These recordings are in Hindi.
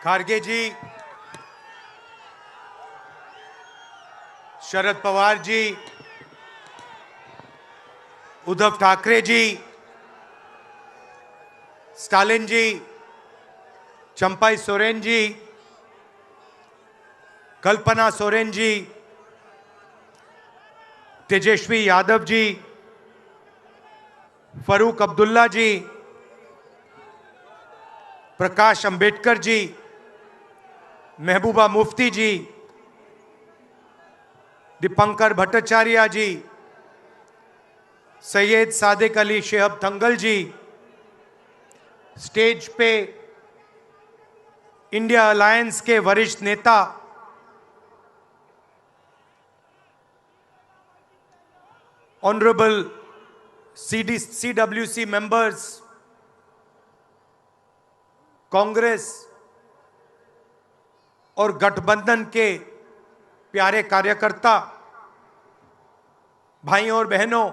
खारगे जी, शरद पवार जी, उद्धव ठाकरे जी, स्टालिन जी, चंपाई सोरेन जी, कल्पना सोरेन जी, तेजस्वी यादव जी, फरूक अब्दुल्ला जी, प्रकाश अंबेडकर जी, महबूबा मुफ्ती जी, दीपंकर भट्टाचार्य जी, सैयद सादिक अली शेहब थंगल जी, स्टेज पे इंडिया अलायंस के वरिष्ठ नेता ऑनरेबल CWC मेंबर्स, कांग्रेस और गठबंधन के प्यारे कार्यकर्ता, भाइयों और बहनों,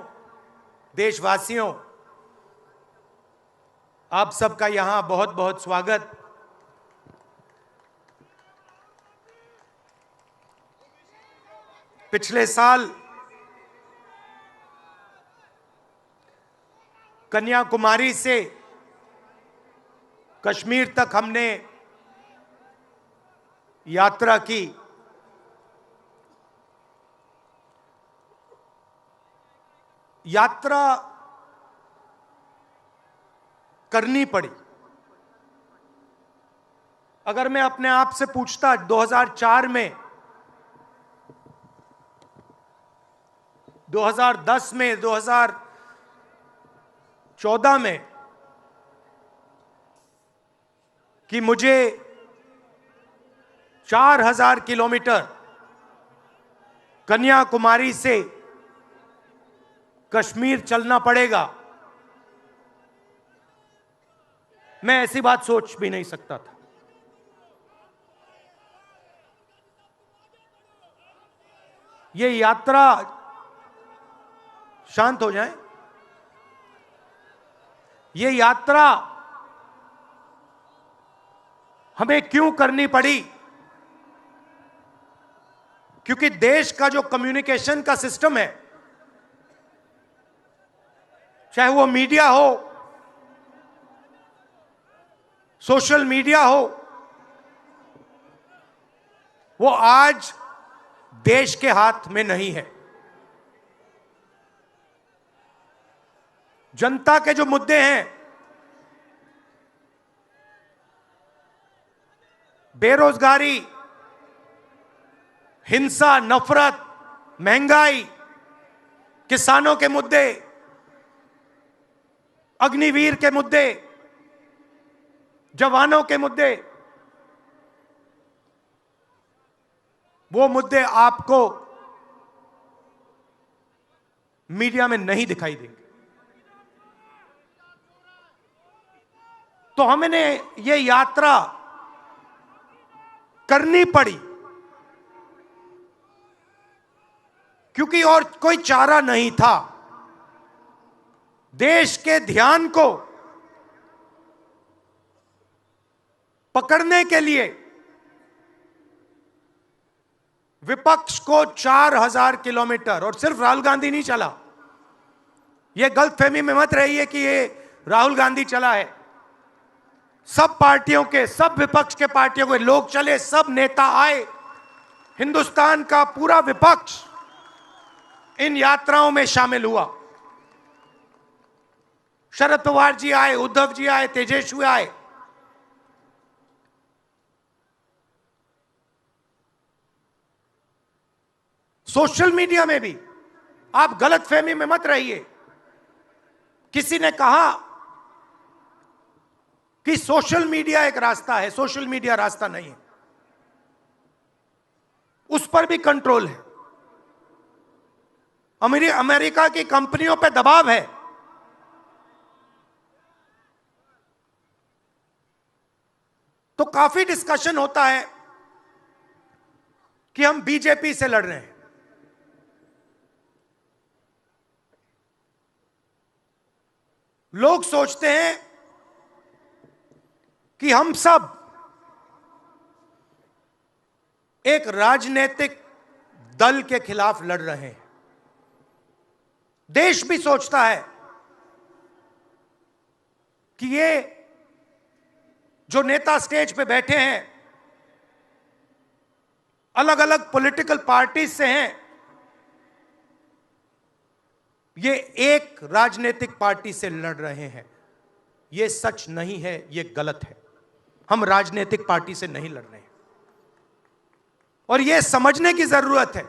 देशवासियों, आप सबका यहां बहुत बहुत स्वागत। पिछले साल कन्याकुमारी से कश्मीर तक हमने यात्रा की। यात्रा करनी पड़ी। अगर मैं अपने आप से पूछता 2004 में, 2010 में, 2014 में कि मुझे 4000 किलोमीटर कन्याकुमारी से कश्मीर चलना पड़ेगा, मैं ऐसी बात सोच भी नहीं सकता था। ये यात्रा, शांत हो जाएं, ये यात्रा हमें क्यों करनी पड़ी? क्योंकि देश का जो कम्युनिकेशन का सिस्टम है, चाहे वो मीडिया हो, सोशल मीडिया हो, वो आज देश के हाथ में नहीं है। जनता के जो मुद्दे हैं, बेरोजगारी, हिंसा, नफरत, महंगाई, किसानों के मुद्दे, अग्निवीर के मुद्दे, जवानों के मुद्दे, वो मुद्दे आपको मीडिया में नहीं दिखाई देंगे। तो हमने ये यात्रा करनी पड़ी क्योंकि और कोई चारा नहीं था। देश के ध्यान को पकड़ने के लिए विपक्ष को 4000 किलोमीटर, और सिर्फ राहुल गांधी नहीं चला, यह गलतफहमी में मत रहिए कि ये राहुल गांधी चला है। सब पार्टियों के, सब विपक्ष के पार्टियों के लोग चले, सब नेता आए, हिंदुस्तान का पूरा विपक्ष इन यात्राओं में शामिल हुआ। शरद पवार जी आए, उद्धव जी आए, तेजस्वी आए। सोशल मीडिया में भी आप गलतफहमी में मत रहिए। किसी ने कहा कि सोशल मीडिया एक रास्ता है, सोशल मीडिया रास्ता नहीं है। उस पर भी कंट्रोल है। अमेरिका की कंपनियों पर दबाव है। तो काफी डिस्कशन होता है कि हम बीजेपी से लड़ रहे हैं। लोग सोचते हैं कि हम सब एक राजनीतिक दल के खिलाफ लड़ रहे हैं। देश भी सोचता है कि ये जो नेता स्टेज पे बैठे हैं अलग अलग पॉलिटिकल पार्टी से हैं, ये एक राजनीतिक पार्टी से लड़ रहे हैं। ये सच नहीं है, ये गलत है। हम राजनीतिक पार्टी से नहीं लड़ रहे हैं और यह समझने की जरूरत है।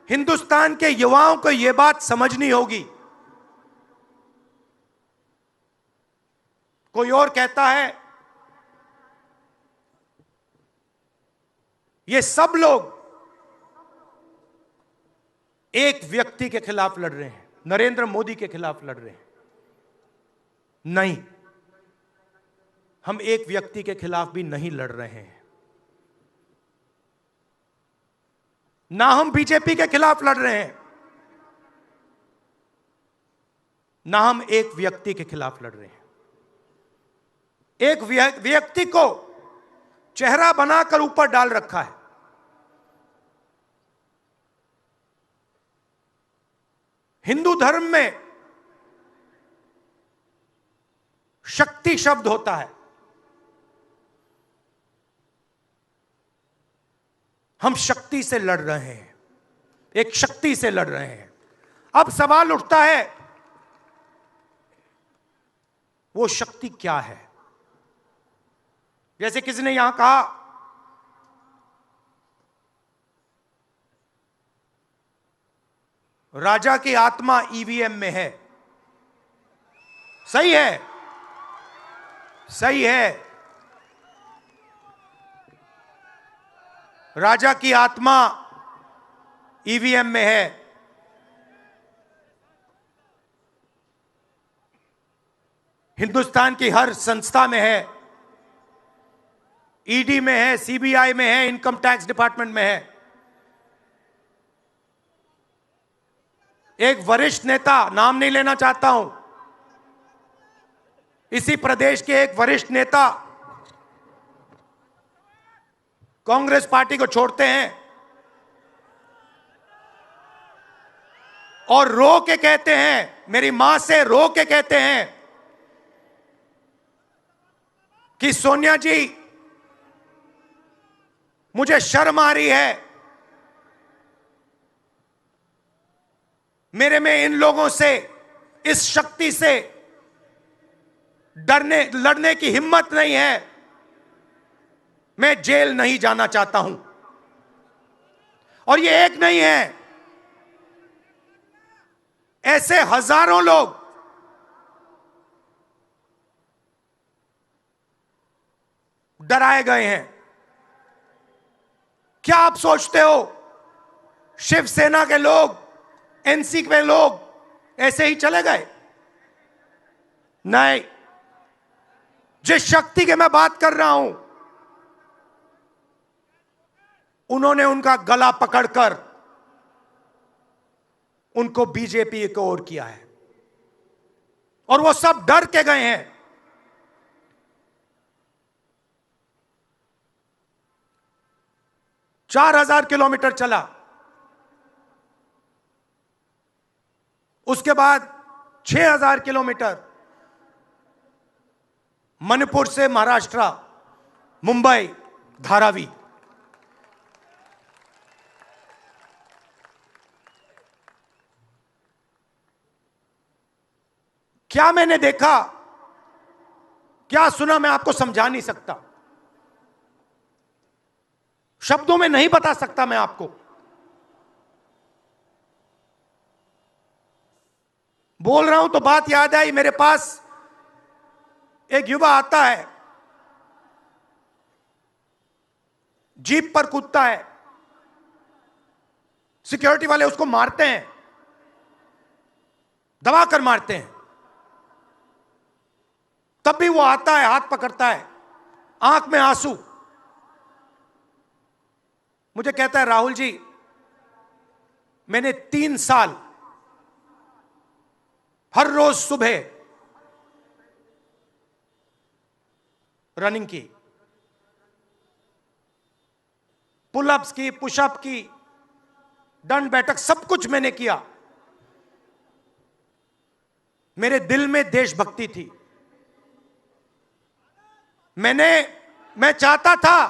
हिंदुस्तान के युवाओं को यह बात समझनी होगी। कोई और कहता है ये सब लोग एक व्यक्ति के खिलाफ लड़ रहे हैं, नरेंद्र मोदी के खिलाफ लड़ रहे हैं। नहीं, हम एक व्यक्ति के खिलाफ भी नहीं लड़ रहे हैं। ना हम बीजेपी के खिलाफ लड़ रहे हैं, ना हम एक व्यक्ति के खिलाफ लड़ रहे हैं। एक व्यक्ति को चेहरा बनाकर ऊपर डाल रखा है। हिंदू धर्म में शक्ति शब्द होता है। हम शक्ति से लड़ रहे हैं, एक शक्ति से लड़ रहे हैं। अब सवाल उठता है वो शक्ति क्या है? जैसे किसी ने यहां कहा राजा की आत्मा ईवीएम में है। सही है, सही है। राजा की आत्मा ईवीएम में है। हिंदुस्तान की हर संस्था में है, ईडी में है, सीबीआई में है, इनकम टैक्स डिपार्टमेंट में है। एक वरिष्ठ नेता, नाम नहीं लेना चाहता हूं, इसी प्रदेश के एक वरिष्ठ नेता कांग्रेस पार्टी को छोड़ते हैं और रो के कहते हैं, मेरी मां से रो के कहते हैं कि सोनिया जी मुझे शर्म आ रही है, मेरे में इन लोगों से, इस शक्ति से लड़ने की हिम्मत नहीं है, मैं जेल नहीं जाना चाहता हूं। और ये एक नहीं है, ऐसे हजारों लोग डराए गए हैं। क्या आप सोचते हो शिवसेना के लोग, एनसी के लोग ऐसे ही चले गए? नहीं, जिस शक्ति की मैं बात कर रहा हूं, उन्होंने उनका गला पकड़कर उनको बीजेपी की ओर किया है और वो सब डर के गए हैं। 4000 किलोमीटर चला, उसके बाद 6000 किलोमीटर मणिपुर से महाराष्ट्र, मुंबई, धारावी। क्या मैंने देखा, क्या सुना, मैं आपको समझा नहीं सकता, शब्दों में नहीं बता सकता मैं आपको। बोल रहा हूं तो बात याद आई, मेरे पास एक युवा आता है, जीप पर कूदता है, सिक्योरिटी वाले उसको मारते हैं, दबाकर मारते हैं, तब भी वो आता है, हाथ पकड़ता है, आंख में आंसू, मुझे कहता है राहुल जी मैंने 3 साल हर रोज सुबह रनिंग की, पुलअप्स की, पुशअप की, दंड बैठक, सब कुछ मैंने किया। मेरे दिल में देशभक्ति थी। मैं चाहता था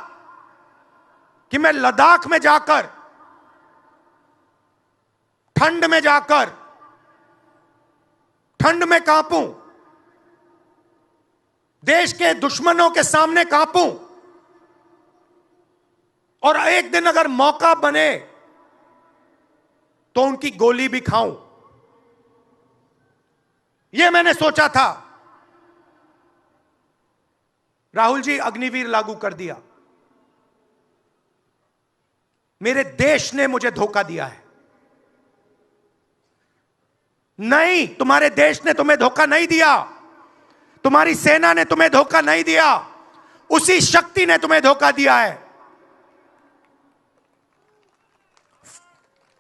कि मैं लद्दाख में जाकर, ठंड में जाकर, ठंड में कांपूं, देश के दुश्मनों के सामने कांपूं, और एक दिन अगर मौका बने तो उनकी गोली भी खाऊं। यह मैंने सोचा था। राहुल जी, अग्निवीर लागू कर दिया। मेरे देश ने मुझे धोखा दिया है। नहीं, तुम्हारे देश ने तुम्हें धोखा नहीं दिया, तुम्हारी सेना ने तुम्हें धोखा नहीं दिया, उसी शक्ति ने तुम्हें धोखा दिया है।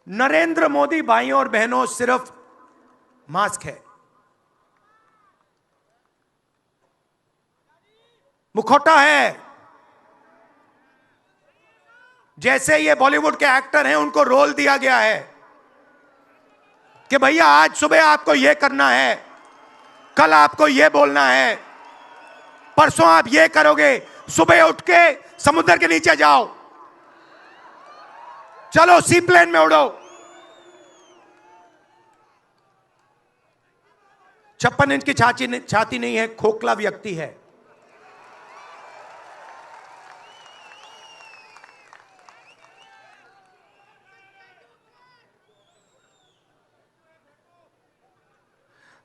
नरेंद्र मोदी भाइयों और बहनों सिर्फ मास्क है, मुखौटा है। जैसे ये बॉलीवुड के एक्टर हैं, उनको रोल दिया गया है कि भैया आज सुबह आपको यह करना है, कल आपको यह बोलना है, परसों आप यह करोगे, सुबह उठ के समुद्र के नीचे जाओ, चलो सी प्लेन में उड़ो। 56 इंच की छाती नहीं है, खोखला व्यक्ति है।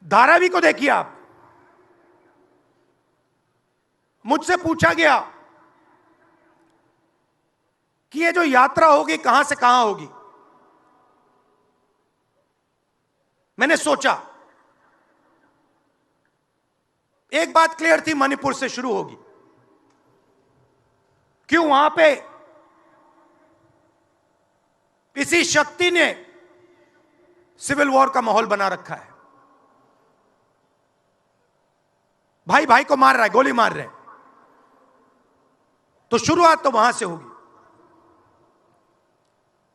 धारावी को देखिए आप। मुझसे पूछा गया कि ये जो यात्रा होगी कहां से कहां होगी। मैंने सोचा, एक बात क्लियर थी, मणिपुर से शुरू होगी। क्यों? वहां पे इसी शक्ति ने सिविल वॉर का माहौल बना रखा है। भाई भाई को मार रहा है, गोली मार रहे हैं, तो शुरुआत तो वहां से होगी।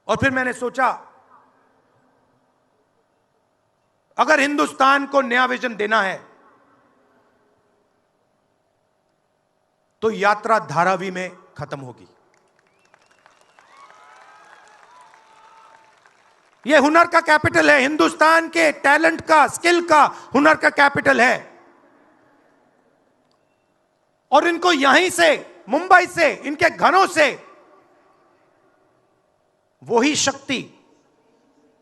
और फिर मैंने सोचा, अगर हिंदुस्तान को नया विजन देना है तो यात्रा धारावी में खत्म होगी। यह हुनर का कैपिटल है, हिंदुस्तान के टैलेंट का, स्किल का, हुनर का कैपिटल है। और इनको यहीं से, मुंबई से, इनके घरों से वही शक्ति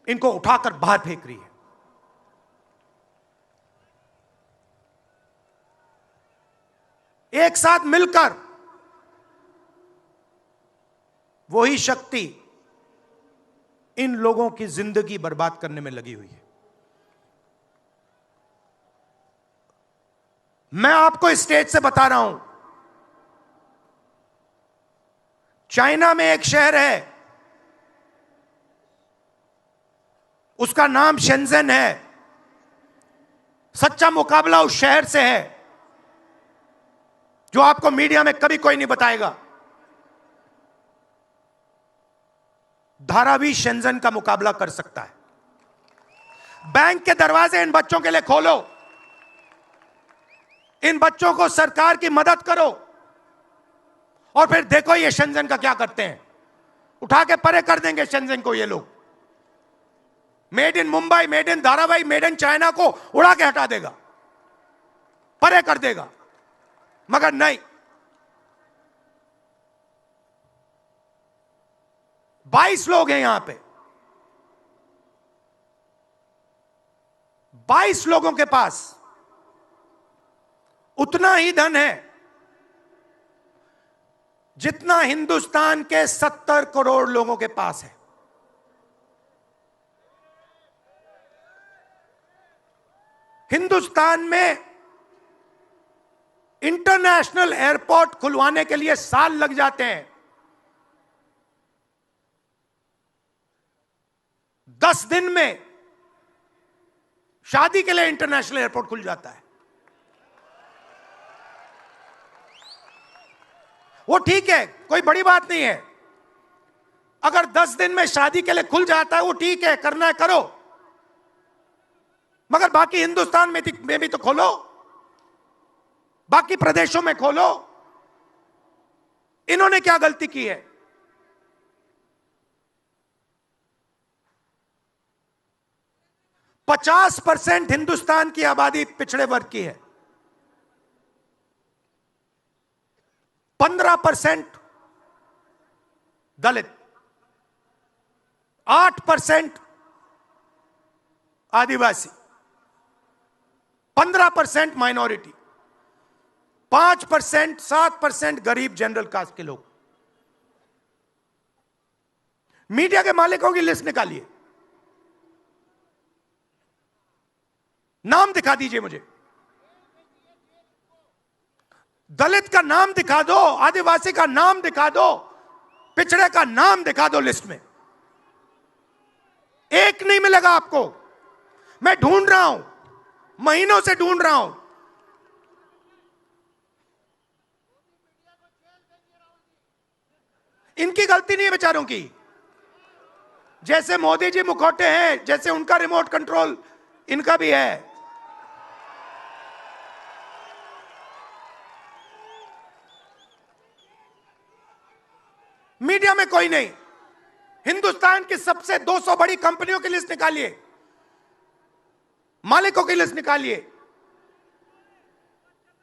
इनको उठाकर बाहर फेंक रही है। एक साथ मिलकर वही शक्ति इन लोगों की जिंदगी बर्बाद करने में लगी हुई है। मैं आपको इस स्टेज से बता रहा हूं, चाइना में एक शहर है, उसका नाम शेंजन है। सच्चा मुकाबला उस शहर से है जो आपको मीडिया में कभी कोई नहीं बताएगा। धारावी शेंजन का मुकाबला कर सकता है। बैंक के दरवाजे इन बच्चों के लिए खोलो, इन बच्चों को सरकार की मदद करो, और फिर देखो ये शेंजन का क्या करते हैं। उठा के परे कर देंगे शेंजन को ये लोग। Made in Mumbai, made in Dharavi, made in China को उड़ा के हटा देगा, परे कर देगा। मगर नहीं, 22 लोग हैं यहां पे, 22 लोगों के पास उतना ही धन है जितना हिंदुस्तान के 70 करोड़ लोगों के पास है। हिंदुस्तान में इंटरनेशनल एयरपोर्ट खुलवाने के लिए साल लग जाते हैं। 10 दिन में शादी के लिए इंटरनेशनल एयरपोर्ट खुल जाता है। वो ठीक है, कोई बड़ी बात नहीं है, अगर 10 दिन में शादी के लिए खुल जाता है वो ठीक है, करना है करो, मगर बाकी हिंदुस्तान में भी तो खोलो, बाकी प्रदेशों में खोलो। इन्होंने क्या गलती की है? पचास 50% हिंदुस्तान की आबादी पिछड़े वर्ग की है, 15% दलित, 8% आदिवासी, 15% माइनॉरिटी, 5% 7% गरीब जनरल कास्ट के लोग। मीडिया के मालिकों की लिस्ट निकालिए, नाम दिखा दीजिए मुझे। दलित का नाम दिखा दो, आदिवासी का नाम दिखा दो, पिछड़े का नाम दिखा दो लिस्ट में। एक नहीं मिलेगा आपको। मैं ढूंढ रहा हूं, महीनों से ढूंढ रहा हूं। इनकी गलती नहीं है बेचारों की। जैसे मोदी जी मुखौटे हैं, जैसे उनका रिमोट कंट्रोल इनका भी है। मीडिया में कोई नहीं। हिंदुस्तान की सबसे 200 बड़ी कंपनियों की लिस्ट निकालिए, मालिकों की लिस्ट निकालिए।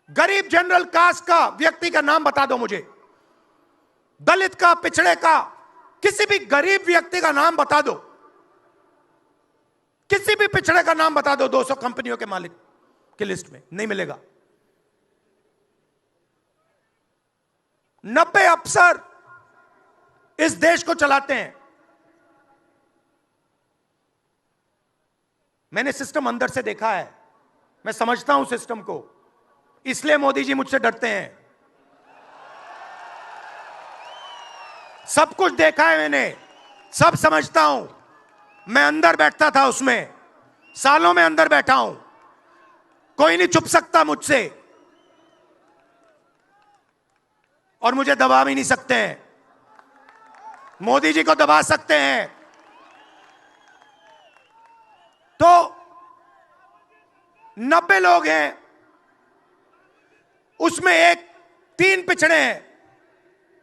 गरीब जनरल कास्ट का व्यक्ति का नाम बता दो मुझे, दलित का, पिछड़े का, किसी भी गरीब व्यक्ति का नाम बता दो, किसी भी पिछड़े का नाम बता दो 200 कंपनियों के मालिक की लिस्ट में। नहीं मिलेगा। 90 अफसर इस देश को चलाते हैं। मैंने सिस्टम अंदर से देखा है, मैं समझता हूं सिस्टम को, इसलिए मोदी जी मुझसे डरते हैं। सब कुछ देखा है मैंने, सब समझता हूं। मैं अंदर बैठता था उसमें, सालों में अंदर बैठा हूं। कोई नहीं छुप सकता मुझसे, और मुझे दबा भी नहीं सकते हैं। मोदी जी को दबा सकते हैं तो 90 लोग हैं, उसमें 3 पिछड़े हैं,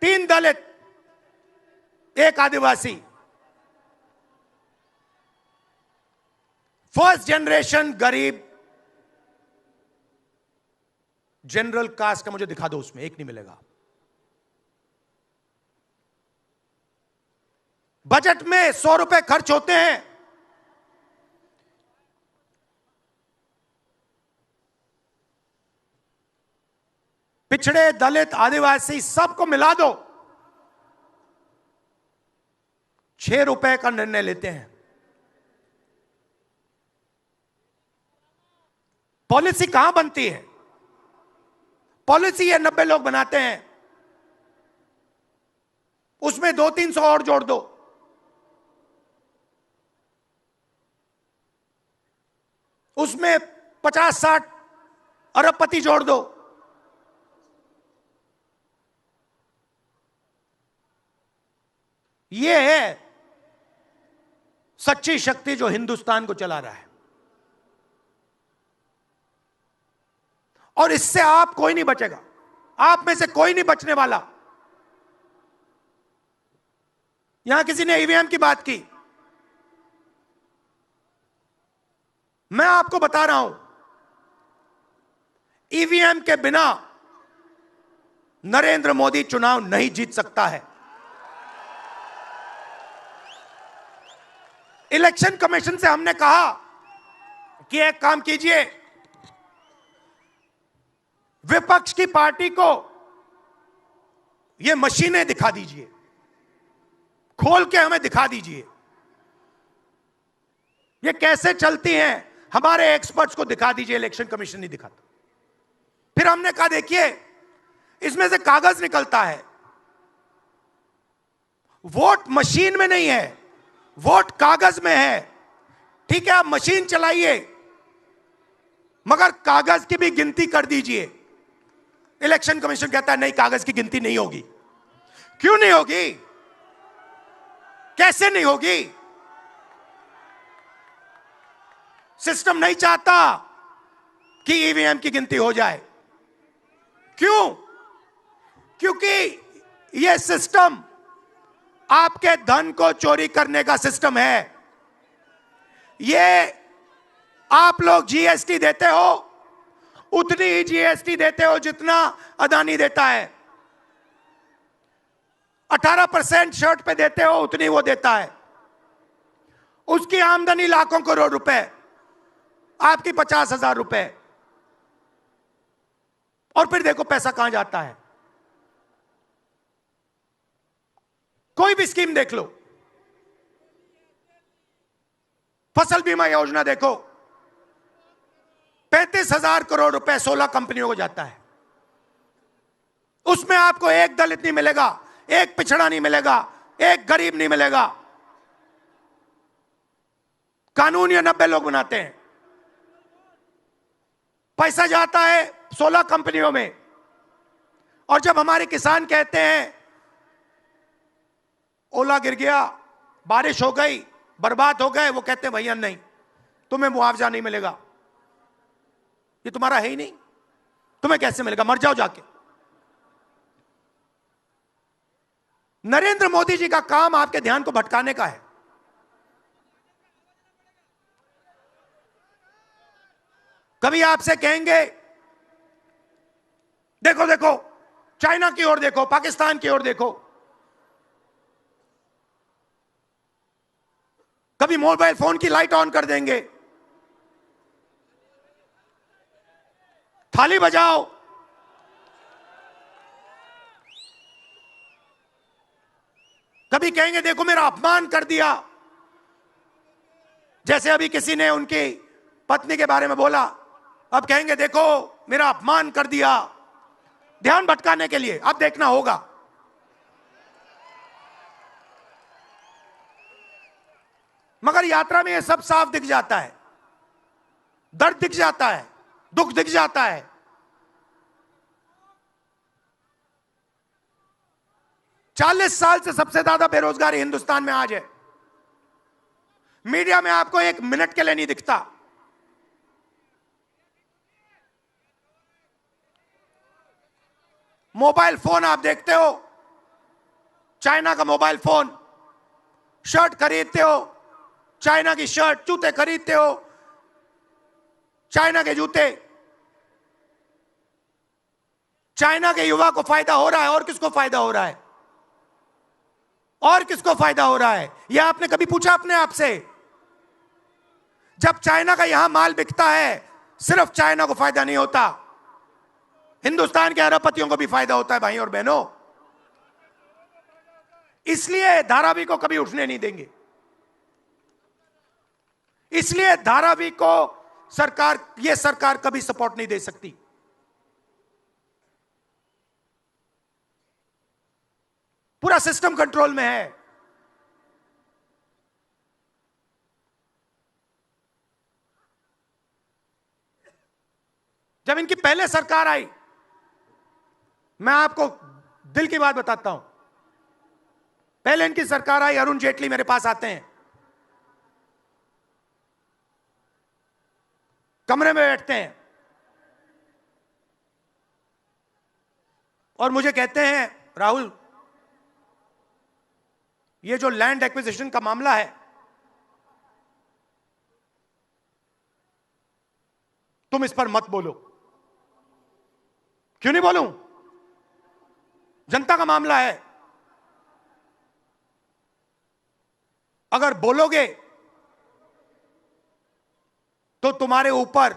3 दलित, 1 आदिवासी। फर्स्ट जनरेशन गरीब जनरल कास्ट का मुझे दिखा दो, उसमें एक नहीं मिलेगा। बजट में 100 रुपए खर्च होते हैं, पिछड़े, दलित, आदिवासी सबको मिला दो, 6 रुपए का निर्णय लेते हैं। पॉलिसी कहां बनती है? पॉलिसी ये 90 लोग बनाते हैं, उसमें 200-300 और जोड़ दो, उसमें 50-60 अरबपति जोड़ दो। यह है सच्ची शक्ति जो हिंदुस्तान को चला रहा है। और इससे आप कोई नहीं बचेगा, आप में से कोई नहीं बचने वाला। यहां किसी ने ईवीएम की बात की, मैं आपको बता रहा हूं, ईवीएम के बिना नरेंद्र मोदी चुनाव नहीं जीत सकता है। इलेक्शन कमीशन से हमने कहा कि एक काम कीजिए, विपक्ष की पार्टी को ये मशीनें दिखा दीजिए, खोल के हमें दिखा दीजिए ये कैसे चलती हैं, हमारे एक्सपर्ट्स को दिखा दीजिए। इलेक्शन कमीशन नहीं दिखाता। फिर हमने कहा देखिए, इसमें से कागज निकलता है, वोट मशीन में नहीं है, वोट कागज में है। ठीक है, आप मशीन चलाइए, मगर कागज की भी गिनती कर दीजिए। इलेक्शन कमीशन कहता है नहीं, कागज की गिनती नहीं होगी। क्यों नहीं होगी? कैसे नहीं होगी? सिस्टम नहीं चाहता कि ईवीएम की गिनती हो जाए। क्यों? क्योंकि यह सिस्टम आपके धन को चोरी करने का सिस्टम है। यह आप लोग जीएसटी देते हो, उतनी ही जीएसटी देते हो जितना अदानी देता है। 18% शर्ट पे देते हो, उतनी वो देता है। उसकी आमदनी लाखों करोड़ रुपए, आपकी 50,000 रुपए। और फिर देखो पैसा कहां जाता है। कोई भी स्कीम देख लो, फसल बीमा योजना देखो, 35,000 करोड़ रुपए 16 कंपनियों को जाता है। उसमें आपको एक दलित नहीं मिलेगा, एक पिछड़ा नहीं मिलेगा, एक गरीब नहीं मिलेगा। कानून ये 90 लोग बनाते हैं। पैसा जाता है 16 कंपनियों में। और जब हमारे किसान कहते हैं ओला गिर गया, बारिश हो गई, बर्बाद हो गए, वो कहते हैं भैया नहीं, तुम्हें मुआवजा नहीं मिलेगा, ये तुम्हारा है ही नहीं, तुम्हें कैसे मिलेगा, मर जाओ जाके। नरेंद्र मोदी जी का काम आपके ध्यान को भटकाने का है। कभी आपसे कहेंगे देखो देखो चाइना की ओर देखो, पाकिस्तान की ओर देखो। कभी मोबाइल फोन की लाइट ऑन कर देंगे, थाली बजाओ। कभी कहेंगे देखो मेरा अपमान कर दिया, जैसे अभी किसी ने उनकी पत्नी के बारे में बोला, अब कहेंगे देखो मेरा अपमान कर दिया, ध्यान भटकाने के लिए। अब देखना होगा। मगर यात्रा में यह सब साफ दिख जाता है, दर्द दिख जाता है, दुख दिख जाता है। चालीस साल से सबसे ज्यादा बेरोजगारी हिंदुस्तान में आज है। मीडिया में आपको एक मिनट के लिए नहीं दिखता। मोबाइल फोन आप देखते हो, चाइना का मोबाइल फोन, शर्ट खरीदते हो, चाइना की शर्ट, जूते खरीदते हो, चाइना के जूते। चाइना के युवा को फायदा हो रहा है, और किसको फायदा हो रहा है? और किसको फायदा हो रहा है? यह आपने कभी पूछा अपने आप से? जब चाइना का यहां माल बिकता है, सिर्फ चाइना को फायदा नहीं होता, हिंदुस्तान के अरबपतियों को भी फायदा होता है भाई और बहनों। इसलिए धारावी को कभी उठने नहीं देंगे। इसलिए धारावी को यह सरकार कभी सपोर्ट नहीं दे सकती। पूरा सिस्टम कंट्रोल में है। जब इनकी पहले सरकार आई, मैं आपको दिल की बात बताता हूं, पहले इनकी सरकार आई, अरुण जेटली मेरे पास आते हैं, कमरे में बैठते हैं और मुझे कहते हैं राहुल, ये जो लैंड एक्विजिशन का मामला है, तुम इस पर मत बोलो। क्यों नहीं बोलूं? जनता का मामला है। अगर बोलोगे तो तुम्हारे ऊपर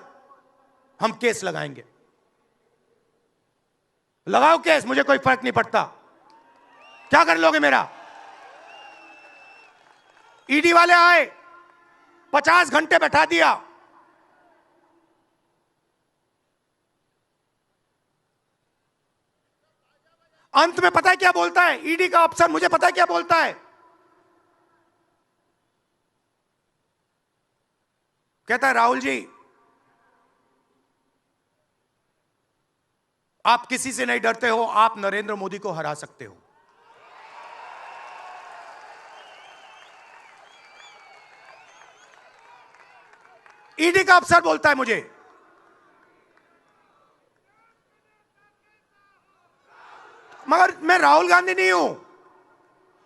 हम केस लगाएंगे। लगाओ केस, मुझे कोई फर्क नहीं पड़ता। क्या कर लोगे मेरा? ईडी वाले आए, 50 घंटे बैठा दिया। अंत में पता है क्या बोलता है ईडी का अफसर? मुझे पता है क्या बोलता है। कहता है राहुल जी, आप किसी से नहीं डरते हो, आप नरेंद्र मोदी को हरा सकते हो। ईडी का अफसर बोलता है मुझे। मगर मैं राहुल गांधी नहीं हूं।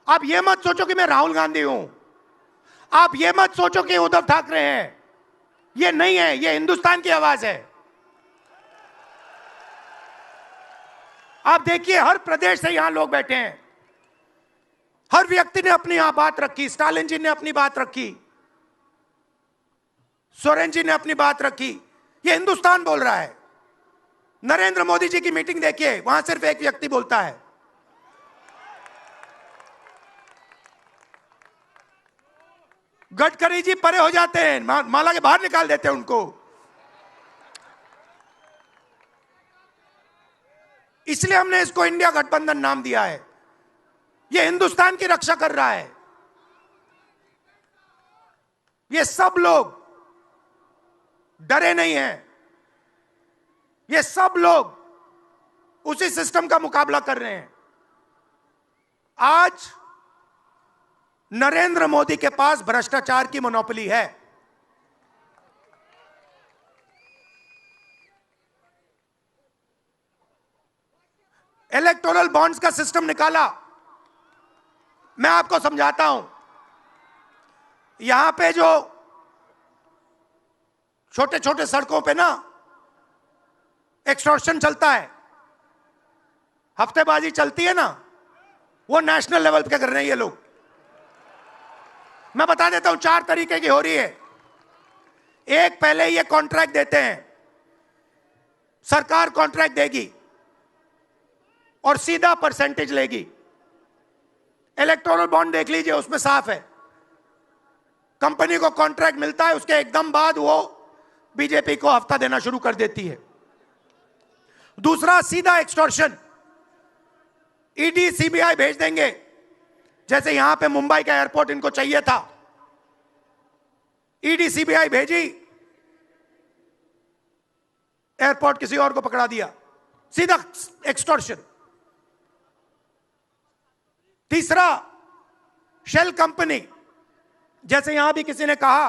आप ये मत सोचो कि मैं राहुल गांधी हूं। आप ये मत सोचो कि उद्धव ठाकरे हैं। ये नहीं है, ये हिंदुस्तान की आवाज है। आप देखिए, हर प्रदेश से यहां लोग बैठे हैं। हर व्यक्ति ने अपनी यहां बात रखी। स्टालिन जी ने अपनी बात रखी, सोरेन जी ने अपनी बात रखी। ये हिंदुस्तान बोल रहा है। नरेंद्र मोदी जी की मीटिंग देखिए, वहां सिर्फ एक व्यक्ति बोलता है। गडकरी जी परे हो जाते हैं, माला के बाहर निकाल देते हैं उनको। इसलिए हमने इसको इंडिया गठबंधन नाम दिया है। ये हिंदुस्तान की रक्षा कर रहा है। ये सब लोग डरे नहीं हैं। ये सब लोग उसी सिस्टम का मुकाबला कर रहे हैं। आज नरेंद्र मोदी के पास भ्रष्टाचार की मोनोपोली है। इलेक्टोरल बॉन्ड्स का सिस्टम निकाला। मैं आपको समझाता हूं। यहां पे जो छोटे छोटे सड़कों पे ना एक्सटॉर्शन चलता है, हफ्तेबाजी चलती है ना, वो नेशनल लेवल पे कर रहे हैं ये लोग। मैं बता देता हूं, 4 तरीके की हो रही है। एक, पहले ये कॉन्ट्रैक्ट देते हैं, सरकार कॉन्ट्रैक्ट देगी और सीधा परसेंटेज लेगी। इलेक्टोरल बॉन्ड देख लीजिए, उसमें साफ है। कंपनी को कॉन्ट्रैक्ट मिलता है, उसके एकदम बाद वो बीजेपी को हफ्ता देना शुरू कर देती है। दूसरा, सीधा एक्सटॉर्शन। ईडी सीबीआई भेज देंगे। जैसे यहां पे मुंबई का एयरपोर्ट इनको चाहिए था, ईडी सीबीआई भेजी, एयरपोर्ट किसी और को पकड़ा दिया। सीधा एक्सटॉर्शन। तीसरा, शेल कंपनी। जैसे यहां भी किसी ने कहा,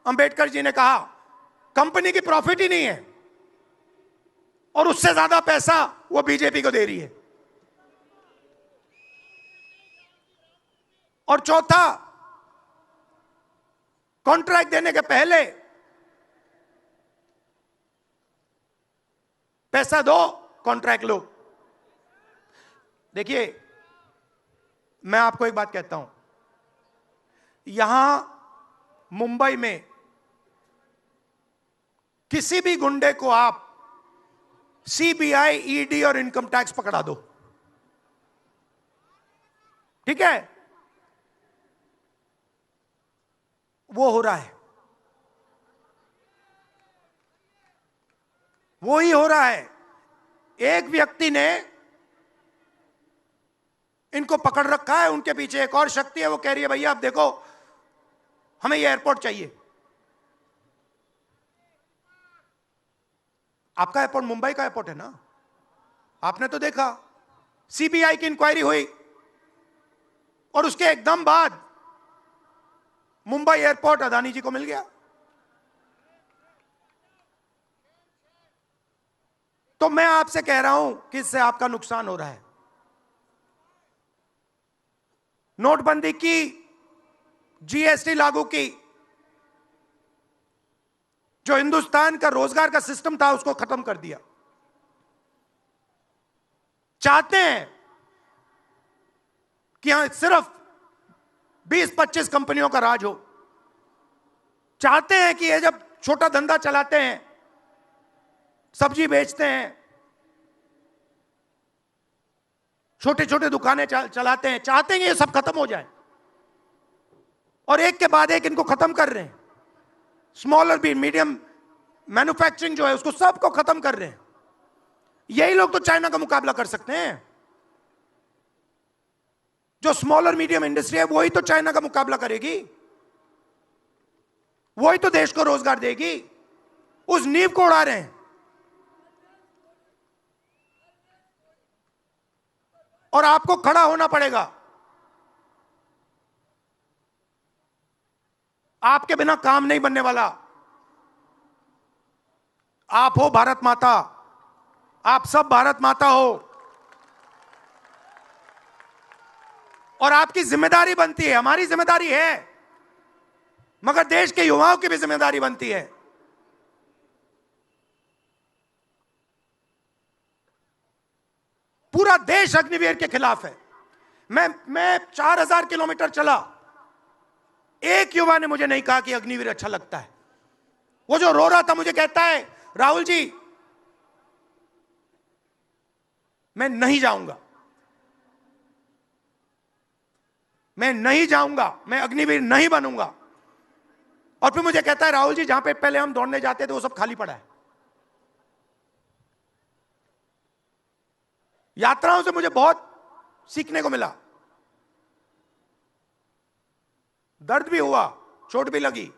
अंबेडकर जी ने कहा, कंपनी की प्रॉफिट ही नहीं है और उससे ज्यादा पैसा वो बीजेपी को दे रही है। और चौथा, कॉन्ट्रैक्ट देने के पहले पैसा दो, कॉन्ट्रैक्ट लो। देखिए, मैं आपको एक बात कहता हूं, यहां मुंबई में किसी भी गुंडे को आप सीबीआई, ईडी और इनकम टैक्स पकड़ा दो, ठीक है? वो हो रहा है, वो ही हो रहा है। एक व्यक्ति ने इनको पकड़ रखा है, उनके पीछे एक और शक्ति है, वो कह रही है भैया आप देखो, हमें ये एयरपोर्ट चाहिए। आपका एयरपोर्ट मुंबई का एयरपोर्ट है ना, आपने तो देखा। सीबीआई की इंक्वायरी हुई और उसके एकदम बाद मुंबई एयरपोर्ट अदानी जी को मिल गया। तो मैं आपसे कह रहा हूं कि इससे आपका नुकसान हो रहा है। नोटबंदी की, जीएसटी लागू की, जो हिंदुस्तान का रोजगार का सिस्टम था उसको खत्म कर दिया। चाहते हैं कि यहां सिर्फ 20-25 कंपनियों का राज हो। चाहते हैं कि ये जब छोटा धंधा चलाते हैं, सब्जी बेचते हैं, छोटे छोटे दुकानें चलाते हैं, चाहते हैं ये सब खत्म हो जाए। और एक के बाद एक इनको खत्म कर रहे हैं। स्मॉल और मीडियम मैन्युफैक्चरिंग जो है उसको सबको खत्म कर रहे हैं। यही लोग तो चाइना का मुकाबला कर सकते हैं। जो स्मॉल और मीडियम इंडस्ट्री है वही तो चाइना का मुकाबला करेगी, वही तो देश को रोजगार देगी। उस नींव को उड़ा रहे हैं। और आपको खड़ा होना पड़ेगा। आपके बिना काम नहीं बनने वाला। आप हो भारत माता, आप सब भारत माता हो, और आपकी जिम्मेदारी बनती है, हमारी जिम्मेदारी है, मगर देश के युवाओं की भी जिम्मेदारी बनती है। पूरा देश अग्निवीर के खिलाफ है। मैं 4000 किलोमीटर चला, एक युवा ने मुझे नहीं कहा कि अग्निवीर अच्छा लगता है। वो जो रो रहा था मुझे कहता है, राहुल जी मैं नहीं जाऊंगा, मैं नहीं जाऊंगा, मैं अग्निवीर नहीं बनूंगा। और फिर मुझे कहता है, राहुल जी जहां पे पहले हम दौड़ने जाते थे वो सब खाली पड़ा है। यात्राओं से मुझे बहुत सीखने को मिला, दर्द भी हुआ, चोट भी लगी,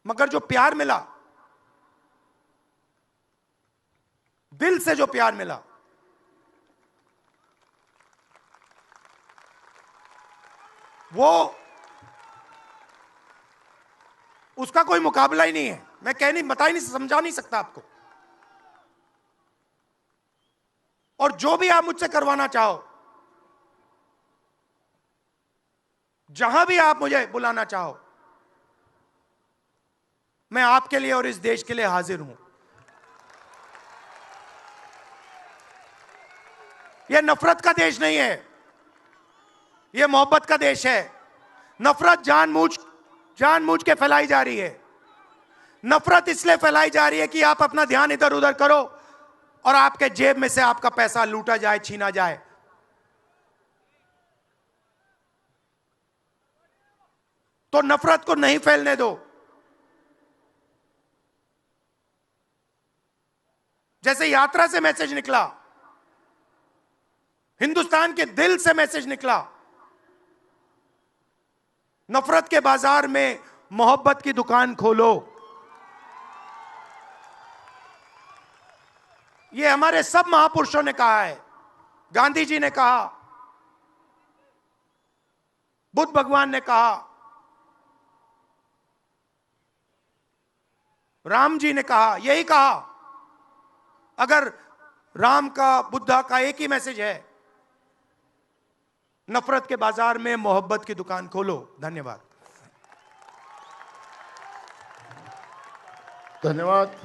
मगर जो प्यार मिला, दिल से जो प्यार मिला, वो उसका कोई मुकाबला ही नहीं है। मैं कह नहीं, बता ही नहीं, समझा नहीं सकता आपको। और जो भी आप मुझसे करवाना चाहो, जहां भी आप मुझे बुलाना चाहो, मैं आपके लिए और इस देश के लिए हाजिर हूं। यह नफरत का देश नहीं है, यह मोहब्बत का देश है। नफरत जानबूझ के फैलाई जा रही है। नफरत इसलिए फैलाई जा रही है कि आप अपना ध्यान इधर उधर करो और आपके जेब में से आपका पैसा लूटा जाए, छीना जाए। तो नफरत को नहीं फैलने दो। जैसे यात्रा से मैसेज निकला, हिंदुस्तान के दिल से मैसेज निकला, नफरत के बाजार में मोहब्बत की दुकान खोलो। यह हमारे सब महापुरुषों ने कहा है। गांधी जी ने कहा, बुद्ध भगवान ने कहा, राम जी ने कहा, यही कहा। अगर राम का, बुद्धा का एक ही मैसेज है, नफरत के बाजार में मोहब्बत की दुकान खोलो। धन्यवाद। धन्यवाद।